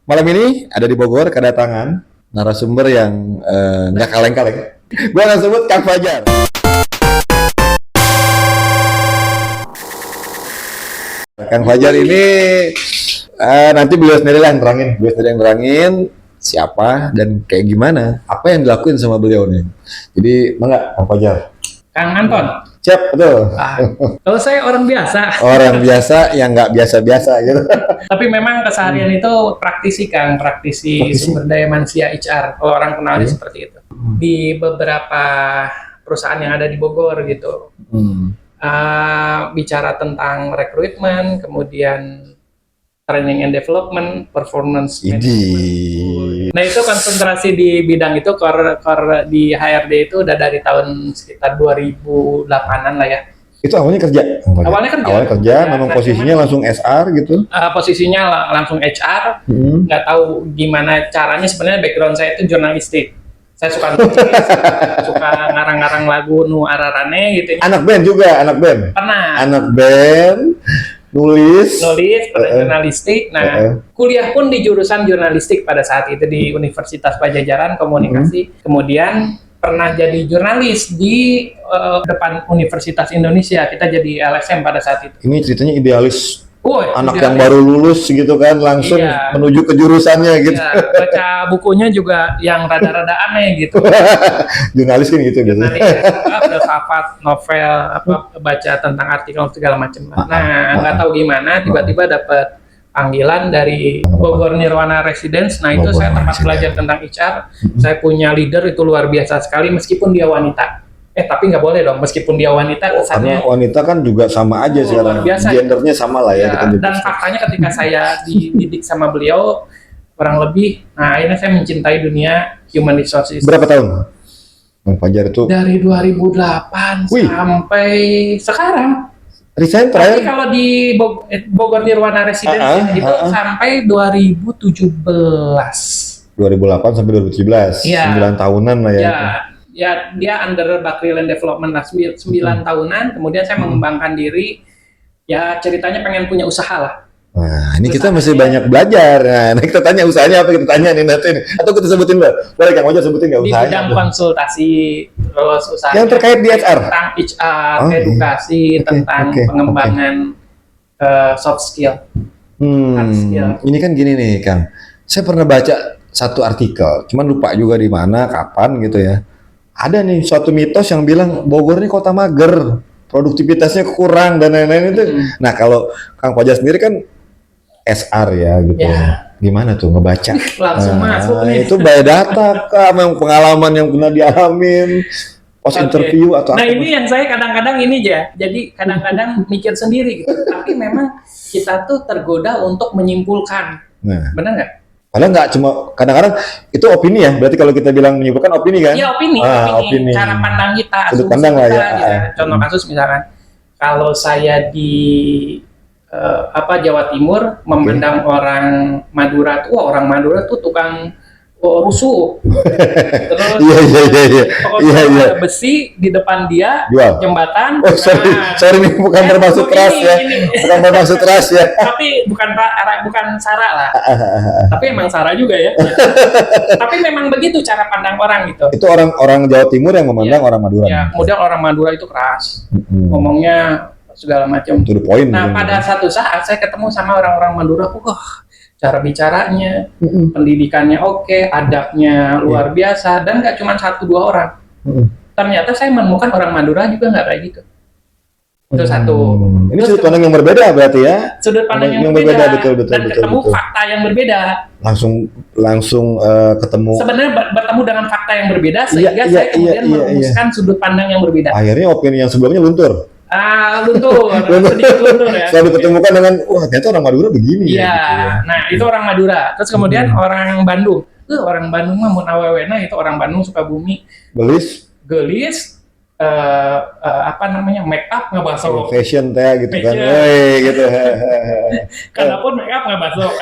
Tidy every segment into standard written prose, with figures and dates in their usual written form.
Malam ini ada di Bogor kedatangan narasumber yang nggak kaleng-kaleng. Gua akan sebut Kang Fajar. Kang Fajar ini nanti beliau sendiri lah yang terangin, siapa dan kayak gimana, apa yang dilakuin sama beliau nih. Jadi, enggak Kang Fajar. Kang Anton. Siap, betul. Kalau saya orang biasa. Orang biasa yang nggak biasa-biasa gitu. Tapi memang keseharian itu praktisi sumber daya manusia HR. Kalau orang kenalnya seperti itu. Di beberapa perusahaan yang ada di Bogor gitu. Bicara tentang rekrutmen, kemudian training and development, performance management. Nah itu konsentrasi di bidang itu, core di HRD itu udah dari tahun sekitar 2008-an lah ya. Itu awalnya kerja? Awalnya kerja, ya, memang posisinya langsung SR gitu? Posisinya langsung HR, nggak tahu gimana caranya. Sebenarnya background saya itu jurnalistik. Saya suka nulis, suka ngarang-ngarang lagu nu ararane gitu. Anak band juga, anak band? Pernah. Anak band, nulis, pernah jurnalistik. Nah, kuliah pun di jurusan jurnalistik pada saat itu di Universitas Pajajaran Komunikasi. Kemudian pernah jadi jurnalis di depan Universitas Indonesia. Kita jadi LSM pada saat itu. Ini ceritanya idealis. Anak idealis. Yang baru lulus gitu kan, langsung menuju ke jurusannya gitu. Iya, baca bukunya juga yang rada-rada aneh gitu. Jurnalis kan gitu. Filsafat, novel, baca tentang artikel segala macam. Nah, nggak tahu gimana, tiba-tiba dapat panggilan dari Bogor Nirwana Residence. Nah, itu saya tempat belajar tentang HR. Saya punya leader itu luar biasa sekali, meskipun dia wanita. Tapi nggak boleh dong, meskipun dia wanita, kesannya karena wanita kan juga sama aja sekarang, gendernya sama lah ya. Dan faktanya ketika saya dididik sama beliau, kurang lebih, nah akhirnya saya mencintai dunia human resources. Berapa tahun Bang Fajar itu? Dari 2008 sampai sekarang. Resign terakhir? Tapi kalau di Bogor Nirwana Residence itu sampai 2017. 2008 sampai 2017, 9 tahunan lah ya. Ya, dia under Bakri Land Development 9 tahunan, kemudian saya mengembangkan diri, ya ceritanya pengen punya usaha lah. Nah, ini kita masih banyak belajar. Nah, kita tanya usahanya apa, kita tanya nih nanti. Atau kita sebutin Mbak? Boleh Kang Fajar sebutin nggak usahanya? Di bidang konsultasi, terus usaha yang terkait di HR? Tentang HR, edukasi, tentang pengembangan soft skill, hard skill. Ini kan gini nih Kang, saya pernah baca satu artikel, cuman lupa juga di mana, kapan gitu ya. Ada nih suatu mitos yang bilang Bogor ini kota mager, produktivitasnya kurang dan lain-lain itu. Nah kalau Kang Fajar sendiri kan SR ya gitu. Gimana tuh ngebaca? Langsung masuk nih. Itu by data kah, memang pengalaman yang pernah dialamin pas interview atau apa? Nah ini yang saya kadang-kadang ini aja. Jadi kadang-kadang mikir sendiri gitu. Tapi memang kita tuh tergoda untuk menyimpulkan. Benar nggak? Padahal nggak cuma, kadang-kadang itu opini ya, berarti kalau kita bilang menyimpulkan opini kan? Iya opini. Cara pandang kita, sudut pandang lah ya. Gitu. Contoh kasus misalkan, kalau saya di Jawa Timur memandang orang Madura tuh, orang Madura tuh tukang rusuh. Terus ada besi di depan dia, jembatan. Sorry ini bukan bermaksud keras ya. Bukan bermaksud keras ya. Tapi bukan sara lah. Tapi emang sara juga ya. Tapi memang begitu cara pandang orang gitu. Itu orang Jawa Timur yang memandang orang Madura. Ya, kemudian orang Madura itu keras. Ngomongnya segala macam. Nah, pada satu saat saya ketemu sama orang-orang Madura, cara bicaranya, pendidikannya oke, adabnya luar biasa, dan nggak cuma 1-2 orang. Ternyata saya menemukan orang Madura juga nggak kayak gitu. Itu satu. Ini sudut pandang yang berbeda berarti ya? Sudut pandang yang berbeda, betul. Ketemu fakta yang berbeda. Langsung ketemu. Sebenarnya bertemu dengan fakta yang berbeda, sehingga saya kemudian merumuskan sudut pandang yang berbeda. Akhirnya opini yang sebelumnya luntur. Luntur ya. Selalu ditemukan dengan, ternyata orang Madura begini. Iya, nah itu orang Madura. Terus kemudian orang Bandung. Orang Bandung mah mun awewena itu orang Bandung Sukabumi. Gelis. Make up ngebaso. Fashion teh gitu kan. Gitu. Kadapun make up ngebaso.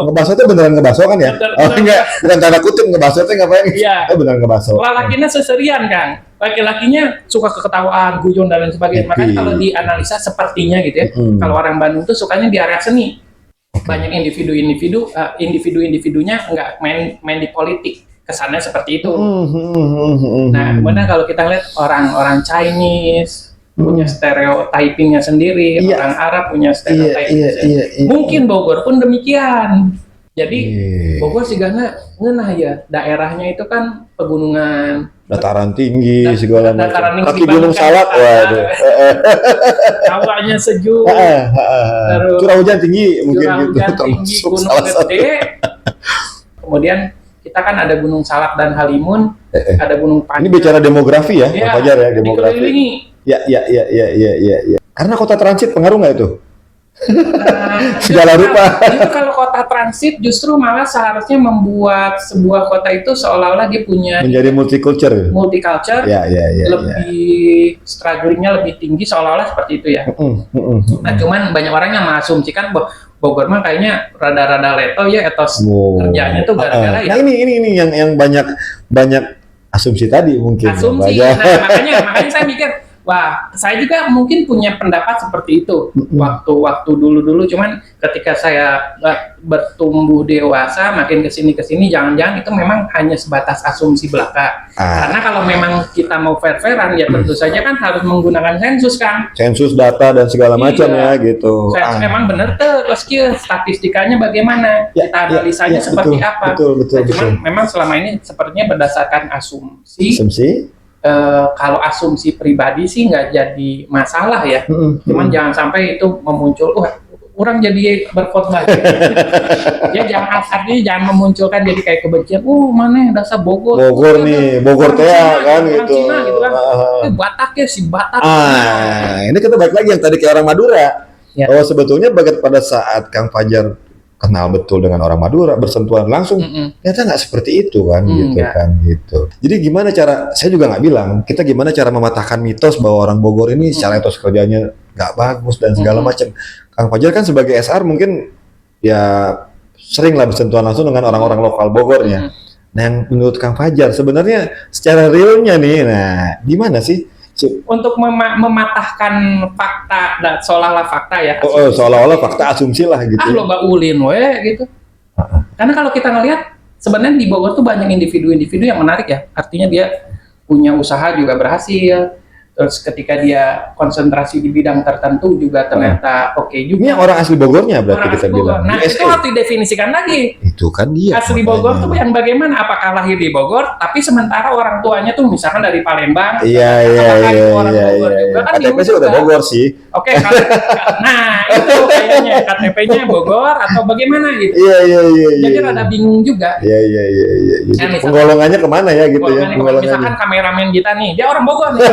Ngebaso itu beneran ngebaso kan ya? Enggak, bukan tanda kutip ngebaso teh ngapain? Iya. Beneran ngebaso. Lalakinya seserian, Kang. Laki-lakinya suka keketawaan, guyon dan lain sebagainya. Makanya kalau dianalisa sepertinya gitu ya. Kalau orang Bandung tuh sukanya di area seni. Banyak individunya nggak main di politik, kesannya seperti itu. Nah, kemudian kalau kita lihat orang-orang Chinese punya stereotypingnya sendiri, orang Arab punya stereotypingnya sendiri. Mungkin Bogor pun demikian. Jadi Bogor sih karena ngenah ya, daerahnya itu kan pegunungan, dataran tinggi segala macam. Kaki Bandung Gunung Salak, waduh. Hawanya sejuk, curah hujan tinggi mungkin curah gitu, hujan tinggi, gunung gede. Kemudian kita kan ada Gunung Salak dan Halimun, ada Gunung Pancar. Ini bicara demografi ya, Pak Fajar ya, demografi. Dikelilingi. Ya. Karena kota transit pengaruh nggak itu? Segala rupa. Itu kalau kota transit justru malah seharusnya membuat sebuah kota itu seolah-olah dia punya menjadi multicultural, ya, lebih strugglingnya lebih tinggi seolah-olah seperti itu ya. Nah, cuman banyak orang yang mengasumsikan bahwa Bogor mah kayaknya rada-rada leto ya, etos kerjanya tuh gara-gara ya. Nah ini yang banyak asumsi tadi mungkin. Asumsi. Ya, nah makanya saya mikir, wah, saya juga mungkin punya pendapat seperti itu waktu dulu. Cuman ketika saya bertumbuh dewasa, makin kesini, jangan-jangan itu memang hanya sebatas asumsi belaka. Karena kalau memang kita mau fair-fairan, ya tentu saja kan harus menggunakan sensus kan. Sensus, data dan segala macam ya gitu. Memang benar tuh, statistikanya bagaimana, kita analisanya seperti apa. Betul. Cuman memang selama ini sepertinya berdasarkan asumsi. Kalau asumsi pribadi sih nggak jadi masalah ya, cuman jangan sampai itu memuncul, orang jadi berkhotbah. Ya jangan memunculkan jadi kayak kebencian. Mana dasar Bogor nih, Bogor teh kan gitu. Cina, gitu kan. Batak ya si Batak. Ini kita balik lagi yang tadi kayak orang Madura. Ya. Bahwa sebetulnya pada saat Kang Fajar kenal betul dengan orang Madura, bersentuhan langsung, ternyata nggak seperti itu kan, gitu. Jadi gimana cara, saya juga nggak bilang, kita gimana cara mematahkan mitos bahwa orang Bogor ini secara etos kerjanya nggak bagus dan segala macam. Kang Fajar kan sebagai SR mungkin ya sering lah bersentuhan langsung dengan orang-orang lokal Bogornya. Nah, yang menurut Kang Fajar sebenarnya secara realnya nih, nah gimana sih? Untuk mematahkan fakta dan seolah-olah fakta ya. Seolah-olah fakta asumsi lah gitu. Loba ulin gitu. Karena kalau kita ngelihat sebenarnya di Bogor tuh banyak individu-individu yang menarik ya. Artinya dia punya usaha juga berhasil. Terus ketika dia konsentrasi di bidang tertentu juga ternyata oke juga. Ini orang asli Bogornya berarti kita bilang. Nah, itu harus didefinisikan lagi. Itu kan dia. Asli Bogor tuh yang bagaimana? Apakah lahir di Bogor, tapi sementara orang tuanya tuh misalkan dari Palembang. Iya. KTP sih udah Bogor sih. Oke, nah itu kayaknya KTP-nya Bogor atau bagaimana gitu. Iya. Jadi rada bingung juga. Iya. Jadi penggolongannya kemana ya gitu ya? Misalkan kameramen kita nih, dia orang Bogor nih.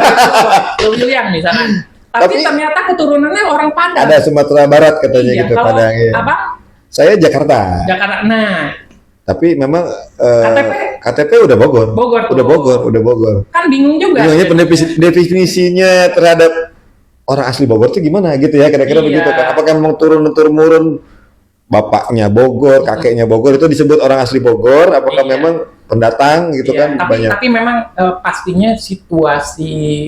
William misalnya. Tapi ternyata keturunannya orang Padang. Ada Sumatera Barat katanya gitu Padang. Apa? Saya Jakarta. Nah. Tapi memang KTP udah Bogor. Udah Bogor. Kan bingung juga. Definisinya terhadap orang asli Bogor itu gimana gitu ya? Kira-kira begitu kan? Apakah memang turun-temurun bapaknya Bogor, kakeknya Bogor itu disebut orang asli Bogor? Apakah memang pendatang gitu kan? Tapi memang pastinya situasi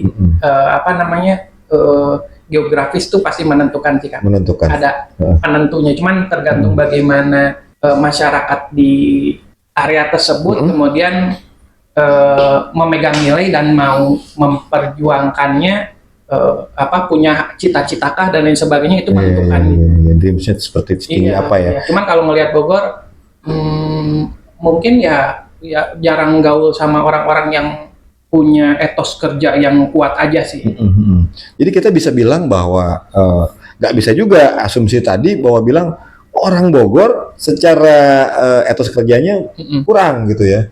geografis tuh pasti menentukan sih kan. Ada penentunya, cuman tergantung bagaimana masyarakat di area tersebut kemudian memegang nilai dan mau memperjuangkannya, punya cita-citakah dan lain sebagainya, itu menentukan. Jadi misalnya seperti ini apa ya? Cuman kalau melihat Bogor, mungkin ya jarang gaul sama orang-orang yang punya etos kerja yang kuat aja sih. Jadi kita bisa bilang bahwa nggak bisa juga asumsi tadi bahwa bilang orang Bogor secara etos kerjanya kurang gitu ya.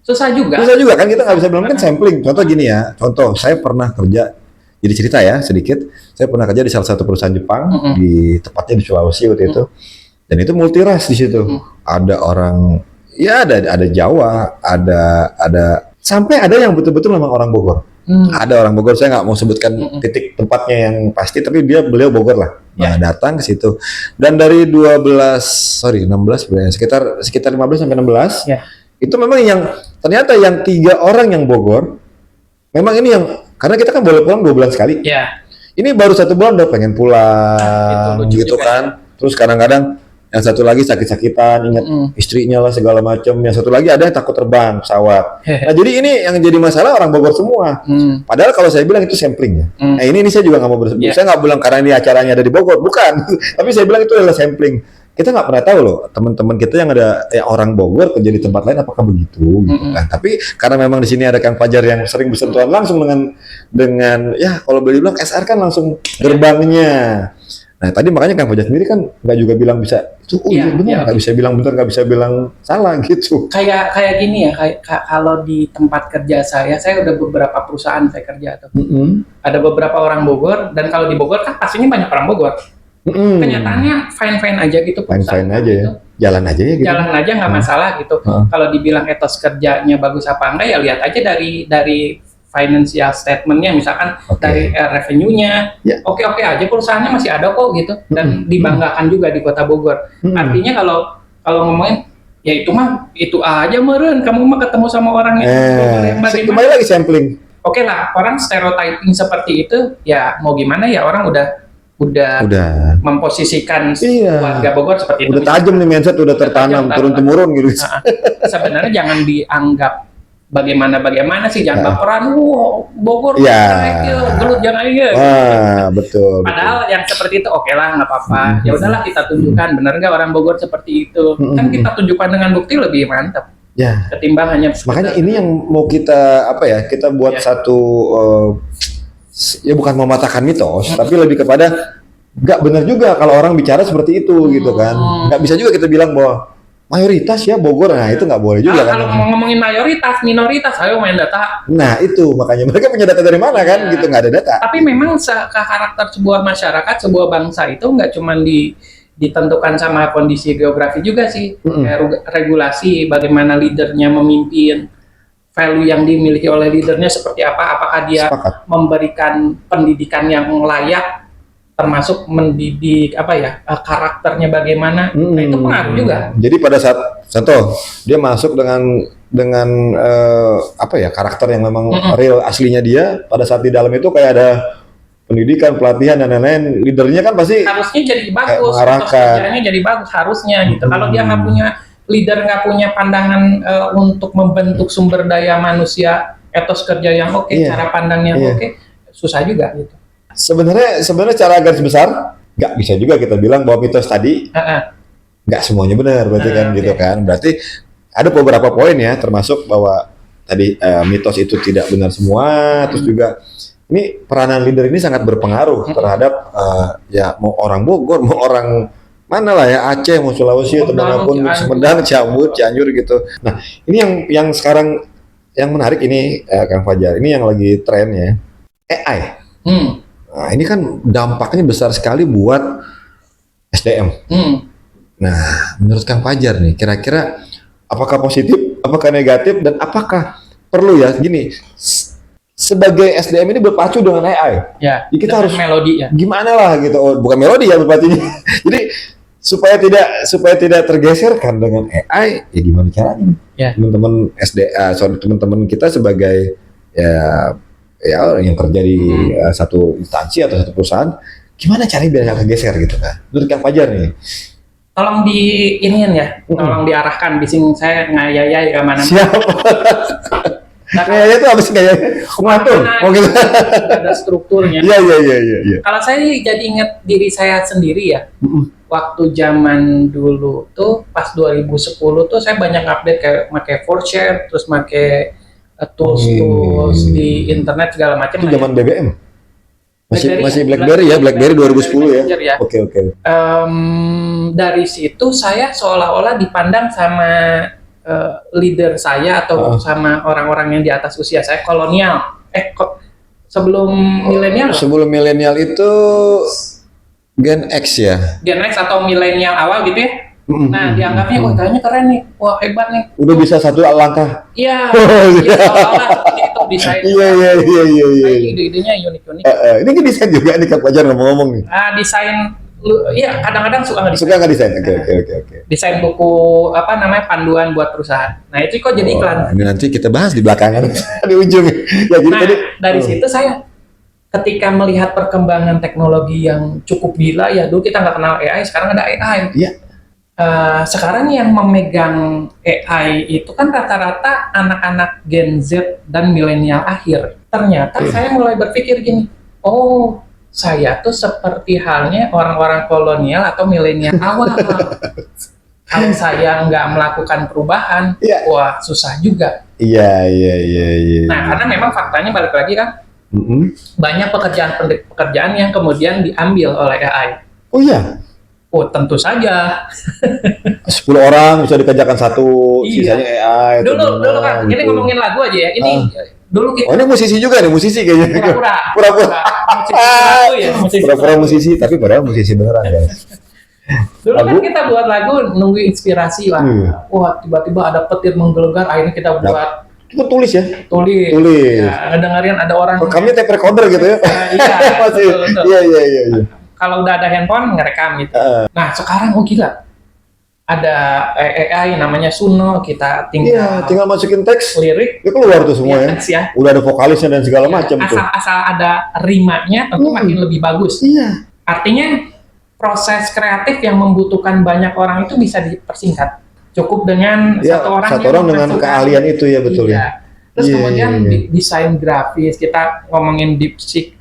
Susah juga kan, kita nggak bisa bilang kan sampling. Contoh gini ya, saya pernah kerja, jadi cerita ya sedikit, saya pernah kerja di salah satu perusahaan Jepang di tepatnya di Sulawesi waktu itu, dan itu multiras di situ. Ada orang, ya ada Jawa, ada sampai ada yang betul-betul memang orang Bogor. Ada orang Bogor, saya nggak mau sebutkan titik tempatnya yang pasti, tapi beliau Bogor lah. Nah, datang ke situ. Dan dari 16 sekitar 15 sampai 16. Itu memang yang ternyata yang 3 orang yang Bogor. Memang ini yang, karena kita kan boleh pulang 2 bulan sekali. Ini baru 1 bulan udah pengen pulang gitu kan. Terus kadang-kadang yang satu lagi sakit-sakitan, ingat istrinya lah segala macam, yang satu lagi ada yang takut terbang pesawat. Nah jadi ini yang jadi masalah orang Bogor semua. Padahal kalau saya bilang itu sampling ya. Nah ini saya juga nggak mau bersebut. Saya nggak bilang karena ini acaranya ada di Bogor, bukan. Tapi saya bilang itu adalah sampling. Kita nggak pernah tahu loh teman-teman kita yang ada orang Bogor kerja di tempat lain apakah begitu gitu kan. Tapi karena memang di sini ada Kang Fajar yang sering bersentuhan langsung dengan ya kalau boleh bilang SR kan langsung gerbangnya. Nah tadi makanya Kang Fajar sendiri kan nggak juga bilang bisa itu benar, nggak bisa bilang benar, nggak bisa bilang salah gitu. Kayak gini ya, kalau di tempat kerja saya udah beberapa perusahaan saya kerja tuh. Ada beberapa orang Bogor, dan kalau di Bogor kan pastinya banyak orang Bogor. Kenyataannya fine aja gitu, fine aja gitu. Jalan aja ya gitu. Jalan aja nggak masalah gitu. Kalau dibilang etos kerjanya bagus apa enggak ya lihat aja dari financial statementnya, misalkan dari revenue-nya, oke aja perusahaannya masih ada kok gitu, dan dibanggakan juga di Kota Bogor. Artinya kalau ngomongin ya itu aja meren, kamu mah ketemu sama orang yang kembali lagi sampling. Oke lah, orang stereotyping seperti itu ya mau gimana ya, orang udah memposisikan warga Bogor seperti itu. Udah tajam nih mindset, udah tertanam turun-temurun gitu. Sebenarnya jangan dianggap bagaimana sih, jangan baperan, Bogor gelut jangan gitu. Betul. Padahal yang seperti itu oke lah, nggak apa-apa. Ya udahlah kita tunjukkan, benar nggak orang Bogor seperti itu. Kan kita tunjukkan dengan bukti lebih mantap. Ya. Ketimbang hanya. Makanya ini yang mau kita kita buat satu ya bukan mematahkan mitos, tapi lebih kepada nggak benar juga kalau orang bicara seperti itu gitu kan. Nggak bisa juga kita bilang bahwa mayoritas ya Bogor, nah itu nggak boleh juga kan. Kalau mau ngomongin mayoritas, minoritas, ayo main data. Nah itu makanya mereka punya data dari mana kan, gitu nggak ada data. Tapi memang karakter sebuah masyarakat, sebuah bangsa itu nggak cuma ditentukan sama kondisi geografi juga sih. Regulasi, bagaimana leadernya memimpin, value yang dimiliki oleh leadernya seperti apa, apakah dia memberikan pendidikan yang layak, termasuk mendidik karakternya bagaimana, nah itu pengaruh juga. Jadi pada saat contoh dia masuk dengan karakter yang memang real aslinya dia, pada saat di dalam itu kayak ada pendidikan, pelatihan dan lain-lain, leadernya kan pasti harusnya jadi bagus, kerjanya jadi bagus harusnya gitu. Kalau dia nggak punya leader, nggak punya pandangan untuk membentuk sumber daya manusia, etos kerja yang cara pandang yang susah juga gitu. Sebenarnya secara garis besar nggak bisa juga kita bilang bahwa mitos tadi nggak semuanya benar, berarti kan gitu kan. Berarti ada beberapa poin ya, termasuk bahwa tadi mitos itu tidak benar semua. Terus juga ini peranan leader ini sangat berpengaruh terhadap mau orang Bogor, mau orang mana lah ya, Aceh, mau Sulawesi atau manapun, Sumedang, Cianjur gitu. Nah ini yang sekarang yang menarik ini Kang Fajar, ini yang lagi tren ya, AI. Nah ini kan dampaknya besar sekali buat SDM. Nah menurut Kang Fajar nih, kira-kira apakah positif, apakah negatif, dan apakah perlu ya gini, sebagai SDM ini berpacu dengan AI. Ya, kita harus melodi ya. Gimana lah gitu, bukan melodi ya berpacunya. Jadi supaya tidak tergeserkan dengan AI, ya gimana caranya? Ya. Teman-teman teman-teman kita sebagai ya yang kerja di satu instansi atau satu perusahaan, gimana caranya biar nggak tergeser gitu kan? Menurut Kang Fajar nih. Tolong tolong diarahkan, bising saya ngayayai ke mana. Siapa? Ngayayai itu apa sih ngayayai? Ngatur. Ada strukturnya. Iya. Kalau saya jadi ingat diri saya sendiri ya. Waktu zaman dulu tuh pas 2010 tuh saya banyak update kayak pakai Forshare, terus pakai tools di internet segala macam. Itu zaman BBM. Masih BlackBerry ya, BlackBerry 2010 ya. Oke. Dari situ saya seolah-olah dipandang sama leader saya atau sama orang-orang yang di atas usia saya kolonial. Sebelum milenial? Sebelum milenial itu Gen X ya. Gen X atau milenial awal gitu ya. Nah, dianggapnya kayaknya keren nih. Wah, hebat nih. Udah bisa satu langkah. Iya. Seolah-olah TikTok desain. Iya. Ide-idenya unik-unik. Ini kan desain juga nih Kang Fajar ngomong nih. Desain iya, kadang-kadang suka nggak desain. Suka nggak desain? Oke. Desain buku panduan buat perusahaan. Nah, itu kok jadi iklan. Ini nanti kita bahas di belakangan di ujung. Ya, jadi dari situ saya ketika melihat perkembangan teknologi yang cukup gila ya, dulu kita nggak kenal AI, sekarang ada AI. Iya. sekarang yang memegang AI itu kan rata-rata anak-anak Gen Z dan milenial akhir. Ternyata saya mulai berpikir gini, oh saya tuh seperti halnya orang-orang kolonial atau milenial awal. Kalau saya nggak melakukan perubahan, wah susah juga. Iya. Nah, karena memang faktanya balik lagi kan, banyak pekerjaan yang kemudian diambil oleh AI. Oh iya? Oh tentu saja. 10 orang bisa dikerjakan satu, sisanya AI. Dulu kan, ini ngomongin lagu aja ya. Ini dulu kita. Oh ini musisi juga nih, musisi kayaknya. Pura-pura. Pura-pura musisi, tapi padahal musisi beneran guys. Dulu kan kita buat lagu nunggu inspirasi lah. Wah tiba-tiba ada petir menggelegar, akhirnya kita buat. Itu tulis ya? Tulis. Ya, dengerin ada orang. Kami tape recorder gitu ya? Iya. Kalau udah ada handphone ngerekam gitu. Nah sekarang gila, ada AI namanya Suno, kita tinggal masukin teks, lirik, itu keluar tuh semua ya. Udah ada vokalisnya dan segala macam tuh. Asal ada rimanya tentu makin lebih bagus. Iya. Artinya proses kreatif yang membutuhkan banyak orang itu bisa dipersingkat. Cukup dengan satu orang dengan keahlian itu ya betul ya. Terus kemudian desain grafis, kita ngomongin DeepSeek,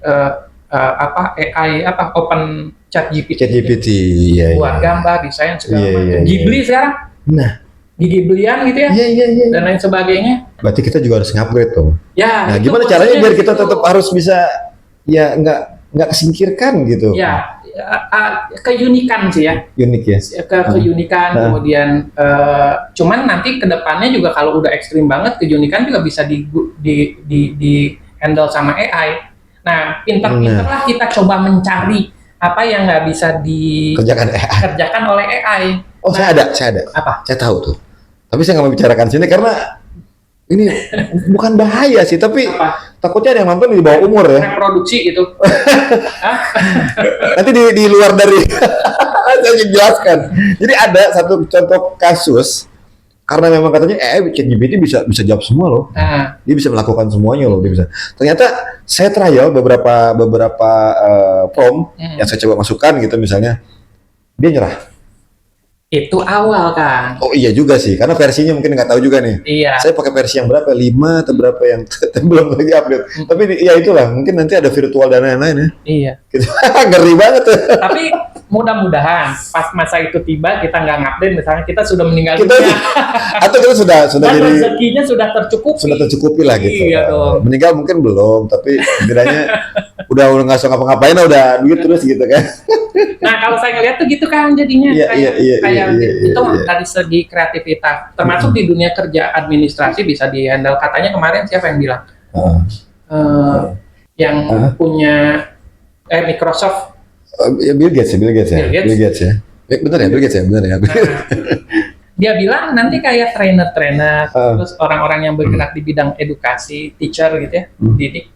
AI Open ChatGPT buat gambar, desain segala macam. Ghibli sekarang. Nah, di Ghiblian gitu ya. Iya. Dan lain sebagainya. Berarti kita juga harus upgrade tuh. Ya. Nah, gimana caranya biar kita tetap harus bisa nggak kesingkirkan gitu. Ya, keunikan sih ya. Unik ya. Keunikan, kemudian cuman nanti kedepannya juga kalau udah ekstrim banget, keunikan juga bisa di handle sama AI. Nah, pinter-pinterlah kita coba mencari apa yang nggak bisa dikerjakan oleh AI. Oh, saya ada. Apa? Saya tahu tuh. Tapi saya nggak mau bicarakan sini karena ini bukan bahaya sih, tapi takutnya ada yang nonton di bawah umur ya. Reproduksi gitu. Nanti di luar dari saya jelaskan. Jadi ada satu contoh kasus. Karena memang katanya ChatGPT bisa jawab semua loh. Dia bisa melakukan semuanya loh, dia bisa. Ternyata saya trial beberapa prompt yang saya coba masukkan gitu misalnya, dia nyerah. Itu awal kan. Oh iya juga sih, karena versinya mungkin nggak tahu juga nih. Iya. Saya pakai versi yang berapa? 5 atau berapa yang belum lagi update. Tapi ya itulah, mungkin nanti ada virtual dan lain-lain ya. Iya. Gitu. Ngeri banget. Tapi mudah-mudahan pas masa itu tiba kita nggak ngupdate, misalnya kita sudah meninggal dunia. Atau kita sudah jadi rezekinya sudah tercukupi. Sudah tercukupi lah gitu. Iya dong. Meninggal mungkin belum, tapi setidaknya udah nggak usah ngapa-ngapain, udah duit terus gitu kan. Nah kalau saya ngeliat tuh gitu kan jadinya itu dari segi kreativitas, termasuk di dunia kerja administrasi bisa dihandle. Katanya kemarin siapa yang bilang yang punya Microsoft. Bill Gates ya. Bener ya. Dia bilang nanti kayak trainer, terus orang-orang yang bergerak di bidang edukasi, teacher gitu ya, didik,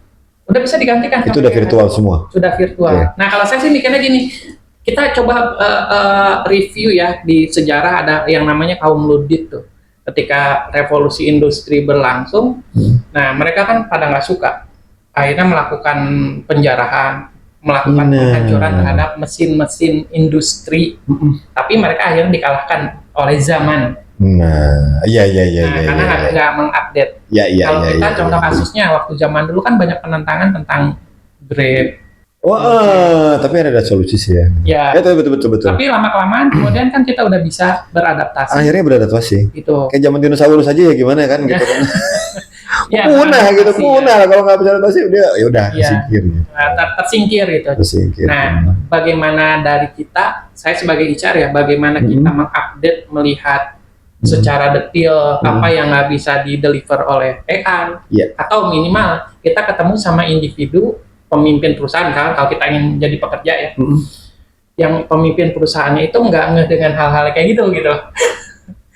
udah bisa digantikan. Itu udah virtual semua. Sudah virtual. Okay. Nah kalau saya sih mikirnya gini, kita coba review ya, di sejarah ada yang namanya kaum Luddit tuh. Ketika revolusi industri berlangsung, nah mereka kan pada nggak suka, akhirnya melakukan penjarahan, melakukan penghancuran terhadap mesin-mesin industri. Tapi mereka akhirnya dikalahkan oleh zaman. Nah, iya. Karena nggak mengupdate. Kalau kita contoh kasusnya waktu zaman dulu kan banyak penentangan tentang Grab. Tapi ada solusi sih ya. Ya, betul. Tapi lama-kelamaan kemudian kan kita udah bisa beradaptasi. Akhirnya beradaptasi. Itu. Kayak zaman dinosaurus aja ya gimana kan gitu kan. Punah. Kalau nggak bisa adaptasi dia ya udah tersingkir gitu. Nah, bagaimana dari kita, saya sebagai HR ya, bagaimana kita mengupdate, melihat secara detail apa yang nggak bisa di-deliver oleh AI, atau minimal kita ketemu sama individu pemimpin perusahaan, kalau kita ingin jadi pekerja ya, yang pemimpin perusahaannya itu nggak ngeh dengan hal-hal kayak gitu.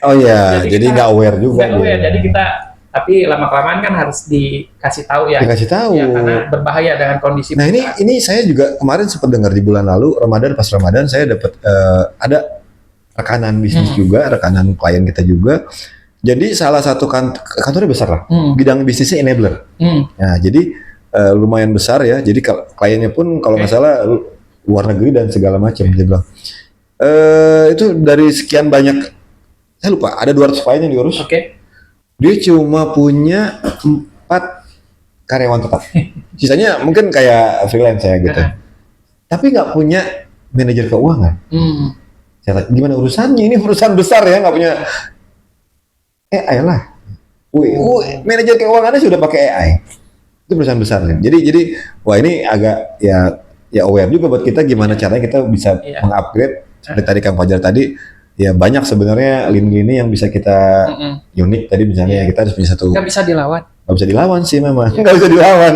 Oh iya, jadi nggak aware juga. Nggak aware, jadi kita, tapi lama-kelamaan kan harus dikasih tahu ya. Dikasih tahu. Ya, karena berbahaya dengan kondisi. Nah ini saya juga kemarin sempat dengar di bulan lalu pas Ramadan saya dapat ada rekanan bisnis juga, rekanan klien kita juga. Jadi salah satu kantornya besar lah, bidang bisnisnya enabler. Nah jadi lumayan besar ya. Jadi kliennya pun kalau nggak salah luar negeri dan segala macam. Dia bilang Itu dari sekian banyak, saya lupa, ada 200 klien yang diurus. Oke. Dia cuma punya 4 karyawan tetap. Sisanya mungkin kayak freelance ya gitu. Tapi nggak punya manajer keuangan. Saya tanya, gimana urusannya? Ini perusahaan besar ya, nggak punya AI lah. Manajer keuangannya sudah pakai AI. Itu perusahaan besar ya. Jadi wah ini agak ya aware juga buat kita gimana caranya kita bisa mengupgrade seperti tadi Kang Fajar tadi. Ya banyak sebenarnya lini-lini yang bisa kita unik tadi misalnya kita harus punya satu. Nggak bisa dilawan. Nggak bisa dilawan sih memang. Nggak bisa dilawan.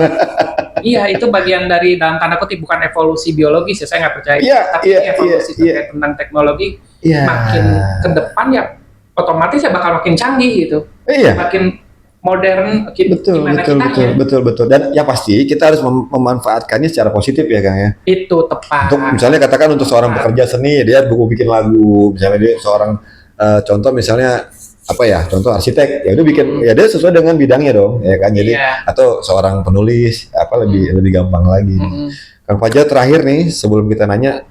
Iya, itu bagian dari dalam tanda kutip bukan evolusi biologis ya, saya nggak percaya. Tapi evolusi terkait tentang teknologi makin ke depan ya otomatis ya bakal makin canggih gitu. Makin modern, betul. Dan ya pasti kita harus memanfaatkannya secara positif ya Kang ya. Itu tepat. Untuk misalnya katakan untuk seorang pekerja seni dia bikin lagu, misalnya dia seorang contoh misalnya apa ya, contoh arsitek ya udah bikin ya dia sesuai dengan bidangnya dong ya kan. Jadi atau seorang penulis apa lebih gampang lagi. Kang Fajar terakhir nih sebelum kita nanya,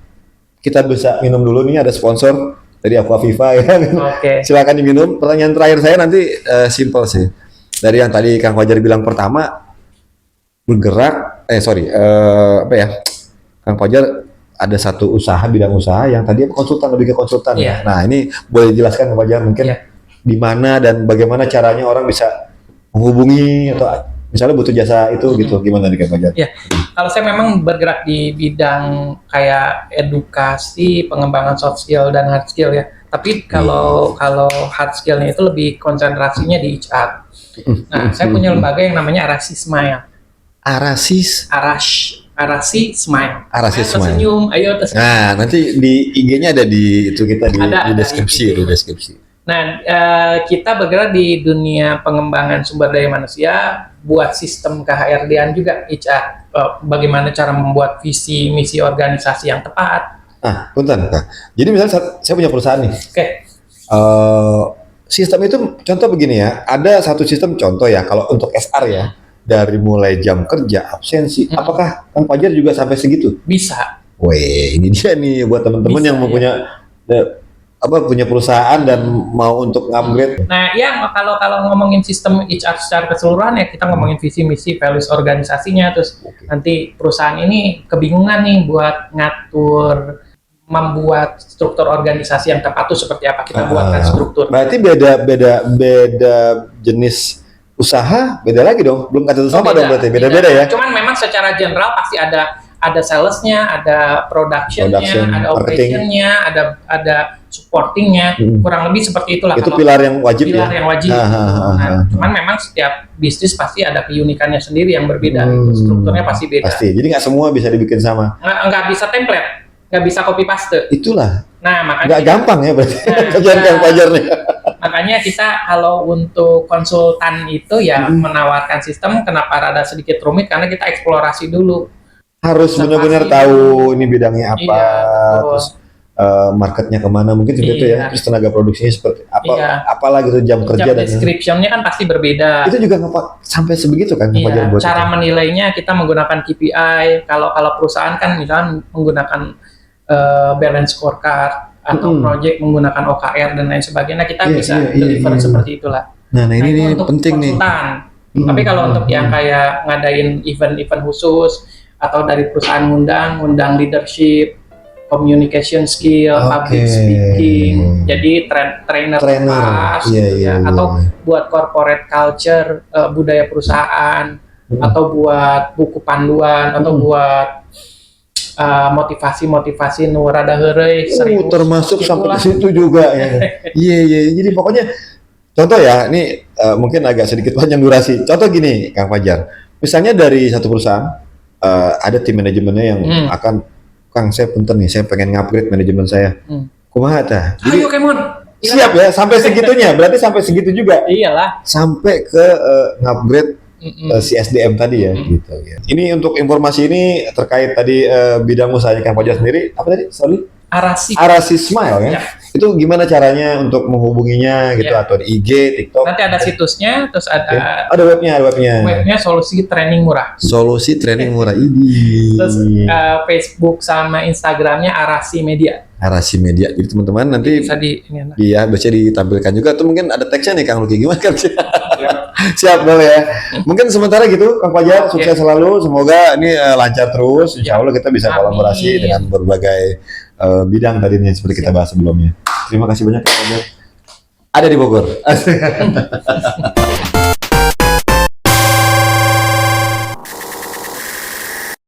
kita bisa minum dulu nih, ada sponsor dari Aquaviva ya. Silakan diminum. Pertanyaan terakhir saya nanti simple sih. Dari yang tadi Kang Fajar bilang pertama bergerak apa ya, Kang Fajar ada satu usaha, bidang usaha yang tadi konsultan, lebih ke konsultan ya. Nah ini boleh jelaskan Kang Fajar mungkin di mana dan bagaimana caranya orang bisa menghubungi atau misalnya butuh jasa itu gitu, gimana nih Kang Fajar? Ya, kalau saya memang bergerak di bidang kayak edukasi, pengembangan soft skill dan hard skill ya. Tapi kalau hard skillnya itu lebih konsentrasinya di HR. Nah, saya punya lembaga yang namanya Arasi Smile. Arasi Smile. Tersenyum, ayo tersenyum. Nah, nanti di IG-nya ada di itu kita di deskripsi. Nah, kita bergerak di dunia pengembangan sumber daya manusia, buat sistem ke-HRD-an juga HR. Bagaimana cara membuat visi misi organisasi yang tepat. Punten Kak. Jadi misalnya saya punya perusahaan nih. Sistem itu contoh begini ya, ada satu sistem contoh ya, kalau untuk SR ya, dari mulai jam kerja, absensi, apakah Kang Fajar juga sampai segitu? Bisa. Weh, ini dia nih buat teman-teman yang mempunyai punya perusahaan dan mau untuk upgrade. Nah, ya kalau ngomongin sistem HR secara keseluruhan ya kita ngomongin visi misi values organisasinya, terus nanti perusahaan ini kebingungan nih buat membuat struktur organisasi yang tepat itu seperti apa, kita buatkan struktur. Berarti beda jenis usaha beda lagi dong, belum kata sama dong berarti beda ya. Cuman memang secara general pasti ada salesnya, ada productionnya, ada operationnya, ada supportingnya, kurang lebih seperti itulah. Itu pilar yang wajib ya. Cuman memang setiap bisnis pasti ada keunikannya sendiri yang berbeda, strukturnya pasti beda. Pasti. Jadi nggak semua bisa dibikin sama. Nggak bisa template. Nggak bisa copy paste. Itulah. Nah, makanya nggak gampang ya berarti. Kerjaan Kang Fajar nih. Makanya kita kalau untuk konsultan itu ya menawarkan sistem, kenapa rada sedikit rumit karena kita eksplorasi dulu. Harus benar-benar tahu ini bidangnya apa, terus marketnya kemana mungkin seperti itu ya. Terus tenaga produksinya seperti apa, apalah gitu jam kerja dan description-nya kan pasti berbeda. Itu juga nggak sampai sebegitu kan? Cara menilainya kita menggunakan KPI. Kalau perusahaan kan misalnya menggunakan balance scorecard atau project menggunakan OKR dan lain sebagainya, kita bisa deliver seperti itulah. Nah ini penting konsultan. Tapi kalau untuk yang kayak ngadain event-event khusus atau dari perusahaan ngundang leadership, communication skill, public speaking, jadi trainer kelas, atau buat corporate culture, budaya perusahaan, atau buat buku panduan, atau buat motivasi nu rada heureuy, termasuk sampai ke situ juga ya. Iya. Jadi pokoknya contoh ya, ini mungkin agak sedikit panjang durasi. Contoh gini, Kang Fajar. Misalnya dari satu perusahaan ada tim manajemennya yang akan, Kang saya punten nih, saya pengen ngupgrade manajemen saya. Kumaha tah? Ayo Kemon. Siap ya, sampai segitunya. Berarti sampai segitu juga. Iyalah. Sampai ke ngupgrade si SDM tadi ya, gitu ya. Ini untuk informasi ini terkait tadi bidang usahanya Kang Fajar sendiri, apa tadi? Sorry? Arasi Smile ya. Ya. Itu gimana caranya untuk menghubunginya gitu Ya. atau di IG, TikTok? Nanti ada situsnya, terus ada Ada webnya. webnya Solusi Training Murah. Solusi Training Murah ini. Terus Facebook sama Instagramnya Arasi Media. Arasi Media. Jadi teman-teman nanti Bisa di ini. iya bisa ditampilkan juga atau mungkin ada teksnya nih Kang Luki gimana kan? Ya. Siap boleh ya. Mungkin sementara gitu Kang Fajar, Oke. sukses selalu. Semoga ini lancar terus. Insya Allah kita bisa Amin. kolaborasi dengan berbagai bidang tadi nih seperti kita bahas sebelumnya. Terima kasih banyak Kang Fajar. Ada di Bogor.